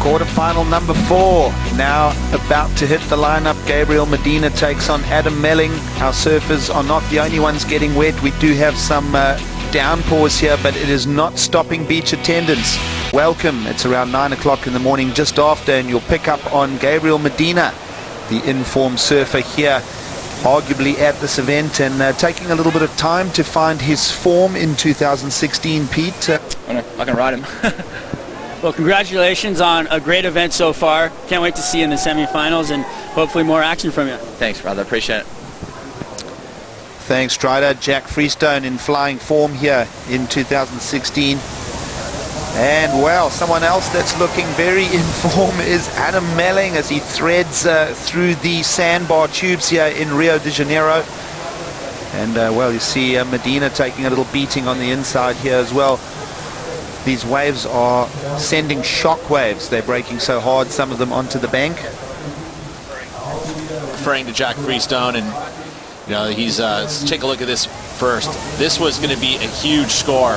Quarterfinal number 4 now about to hit the lineup. Gabriel Medina takes on Adam Melling. Our surfers are not the only ones getting wet. We do have some downpours here, but it is not stopping beach attendance. Welcome. It's around 9 o'clock in the morning, just after, and you'll pick up on Gabriel Medina, the informed surfer here, arguably at this event, and taking a little bit of time to find his form in 2016, Pete. I can ride him. Well, congratulations on a great event so far. Can't wait to see you in the semifinals and hopefully more action from you. Thanks, brother. Appreciate it. Thanks, Strider. Jack Freestone in flying form here in 2016. And, well, someone else that's looking very in form is Adam Melling as he threads through the sandbar tubes here in Rio de Janeiro. And, well, you see Medina taking a little beating on the inside here as well. These waves are sending shock waves. They're breaking so hard, some of them onto the bank. Referring to Jack Freestone, and you know, he's let's take a look at this first. This was going to be a huge score,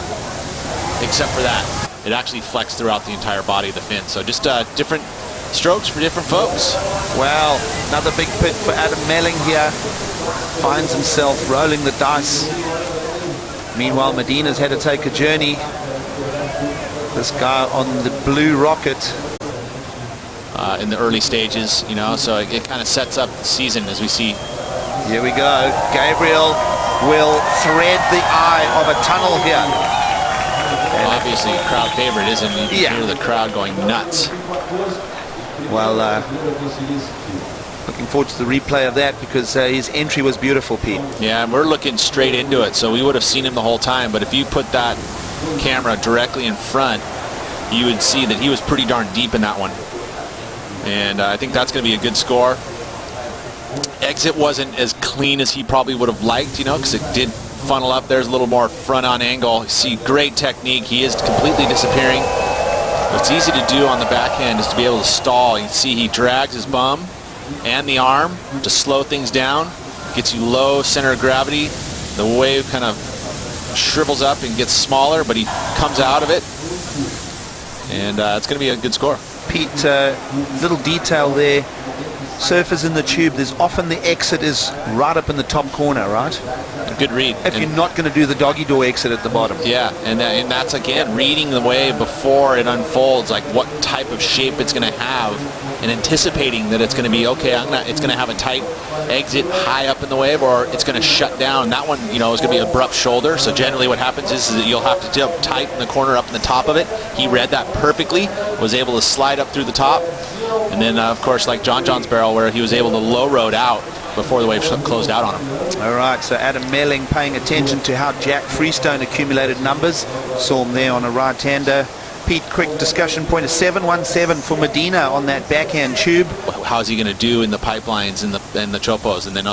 except for that it actually flexed throughout the entire body of the fin. So just different strokes for different folks. Well, another big pit for Adam Melling here. Finds himself rolling the dice. Meanwhile, Medina's had to take a journey. This guy on the blue rocket. In the early stages, you know, so it kind of sets up the season as we see. Here we go. Gabriel will thread the eye of a tunnel here. Well, obviously, crowd favorite, isn't he? You can hear the crowd going nuts. Well, looking forward to the replay of that because his entry was beautiful, Pete. Yeah, and we're looking straight into it, so we would have seen him the whole time, but if you put that camera directly in front, you would see that he was pretty darn deep in that one. And I think that's going to be a good score. Exit wasn't as clean as he probably would have liked, you know, because it did funnel up. There's a little more front on angle. You see great technique. He is completely disappearing. What's easy to do on the backhand is to be able to stall. You see he drags his bum and the arm to slow things down. Gets you low center of gravity. The wave kind of shrivels up and gets smaller, but he comes out of it, and it's going to be a good score. Pete, little detail there. Surfers in the tube, there's often the exit is right up in the top corner, right? Good read. If you're not going to do the doggy door exit at the bottom. Yeah, and that's, again, reading the wave before it unfolds, like what type of shape it's going to have, and anticipating that it's going to be, okay, it's going to have a tight exit high up in the wave, or it's going to shut down. That one, you know, is going to be abrupt shoulder, so generally what happens is that you'll have to jump tight in the corner up in the top of it. He read that perfectly, was able to slide up through the top, and then, of course, like John's barrel, where he was able to low road out before the wave closed out on him. All right, so Adam Melling paying attention to how Jack Freestone accumulated numbers. Saw him there on a right-hander. Pete, quick discussion point, a 7.17 for Medina on that backhand tube. How's he going to do in the pipelines and the chopos, and then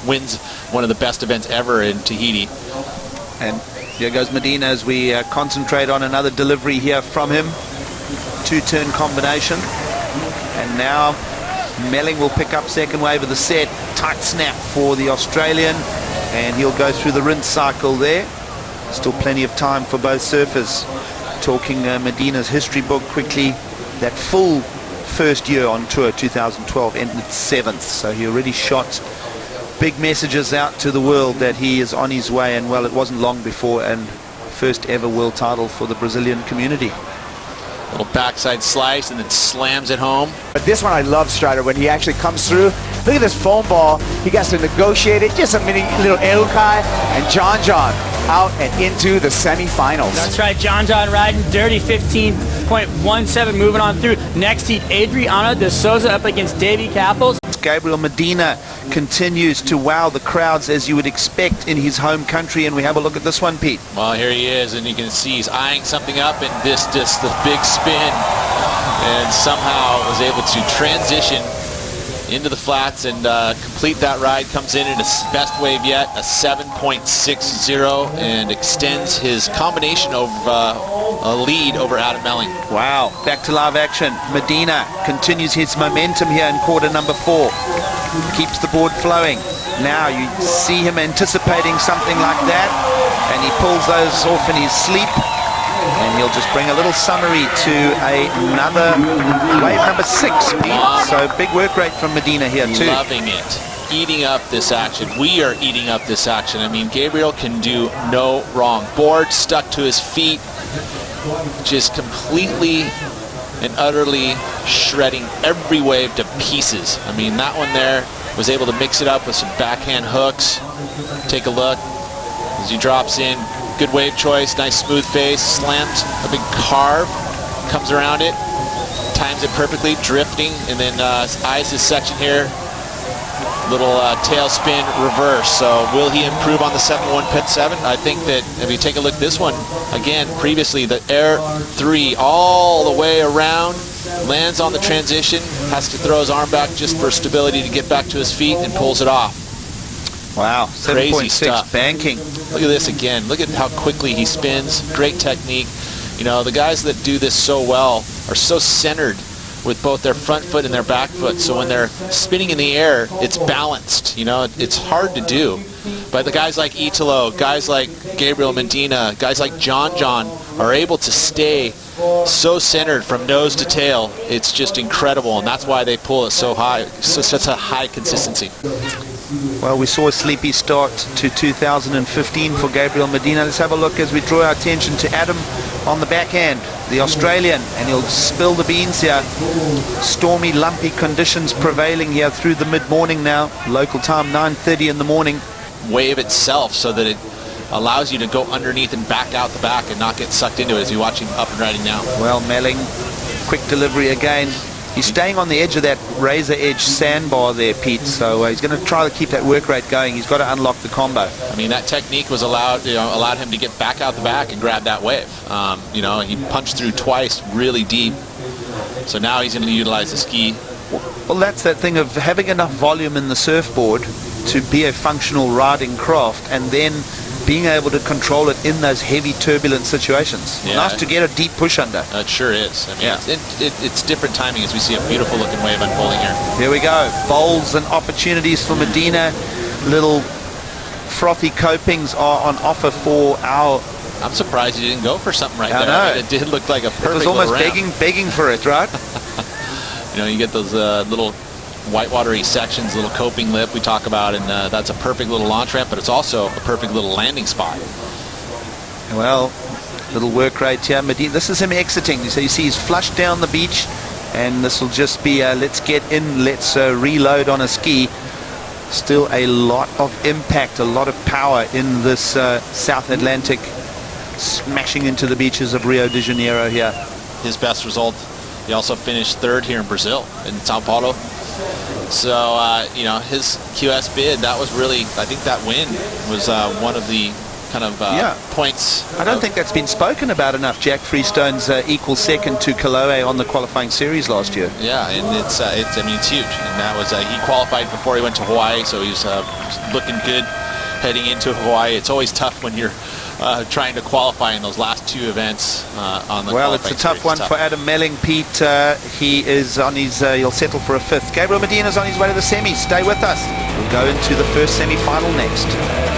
wins one of the best events ever in Tahiti. And here goes Medina as we concentrate on another delivery here from him. Two-turn combination. And now Melling will pick up second wave of the set. Tight snap for the Australian, and he'll go through the rinse cycle there. Still plenty of time for both surfers. Talking Medina's history book quickly, that full first year on tour, 2012, ended 7th, so he already shot big messages out to the world that he is on his way, and well, it wasn't long before, and first ever world title for the Brazilian community. Little backside slice and then slams it home. But this one I love, Strider, when he actually comes through. Look at this foam ball. He gets to negotiate it. Just a mini little Erukai, and John out and into the semifinals. That's right, John riding dirty, 15.17, moving on through. Next heat, Adriana de Souza up against Davy Kappels. Gabriel Medina continues to wow the crowds as you would expect in his home country, and we have a look at this one, Pete. Well, here he is, and you can see he's eyeing something up, and this just the big spin, and somehow was able to transition into the flats and complete that ride. Comes in his best wave yet, a 7.60, and extends his combination of a lead over Adam Melling. Wow, back to live action. Medina continues his momentum here in quarter number 4. Keeps the board flowing. Now you see him anticipating something like that, and he pulls those off in his sleep. And he'll just bring a little summary to another wave number 6, Pete. So big work rate from Medina here too. Loving it. Eating up this action. We are eating up this action. I mean, Gabriel can do no wrong. Board stuck to his feet, just completely and utterly shredding every wave to pieces. I mean, that one there was able to mix it up with some backhand hooks. Take a look as he drops in. Good wave choice, nice smooth face, slams a big carve, comes around it, times it perfectly, drifting, and then eyes his section here. Little tail spin reverse. So will he improve on the 7-1-7? I think that if you take a look at this one, again, previously the air 3 all the way around, lands on the transition, has to throw his arm back just for stability to get back to his feet and pulls it off. Wow, Crazy 7.6 stuff. banking. Look at this again. Look at how quickly he spins. Great technique. You know, the guys that do this so well are so centered with both their front foot and their back foot, so when they're spinning in the air, it's balanced. You know, it's hard to do. But the guys like Italo, guys like Gabriel, Medina, guys like John are able to stay so centered from nose to tail. It's just incredible, and that's why they pull it so high, such a high consistency. Well, we saw a sleepy start to 2015 for Gabriel Medina. Let's have a look as we draw our attention to Adam on the backhand, the Australian, and he'll spill the beans here. Stormy, lumpy conditions prevailing here through the mid-morning now. Local time, 9:30 in the morning. Wave itself so that it allows you to go underneath and back out the back and not get sucked into it as you watch him up and riding now. Well, Melling, quick delivery again. He's staying on the edge of that razor edge sandbar there, Pete, so he's going to try to keep that work rate going. He's got to unlock the combo. I mean, that technique was allowed him to get back out the back and grab that wave. You know, he punched through twice really deep, so now he's going to utilize the ski. Well, that's that thing of having enough volume in the surfboard to be a functional riding craft, and then being able to control it in those heavy turbulent situations. Yeah, nice to get a deep push under. It sure is. I mean, Yeah. it's different timing as we see a beautiful looking wave unfolding here. Here we go. Bowls and opportunities for Medina. Little frothy copings are on offer for our... I'm surprised he didn't go for something right I there. know. I mean, it did look like a perfect It was little almost ramp. begging for it, right? You know, you get those little whitewatery sections, little coping lip we talk about, and that's a perfect little launch ramp, but it's also a perfect little landing spot. Well, little work rate here. Medina, this is him exiting. So you see he's flushed down the beach, and this will just be let's get in, let's reload on a ski. Still a lot of impact, a lot of power in this South Atlantic, smashing into the beaches of Rio de Janeiro here. His best result, he also finished third here in Brazil, in Sao Paulo. So, you know, his QS bid, that was really, I think that win was one of the kind of points. I don't think that's been spoken about enough. Jack Freestone's equal second to Kaloe on the qualifying series last year. Yeah, and I mean, it's huge. And that was, he qualified before he went to Hawaii, so he's looking good heading into Hawaii. It's always tough when you're trying to qualify in those last two events on the Well, it's a tough one for Adam Melling, Pete. He is on his, he'll settle for a fifth. Gabriel Medina's on his way to the semis. Stay with us. We'll go into the first semi-final next.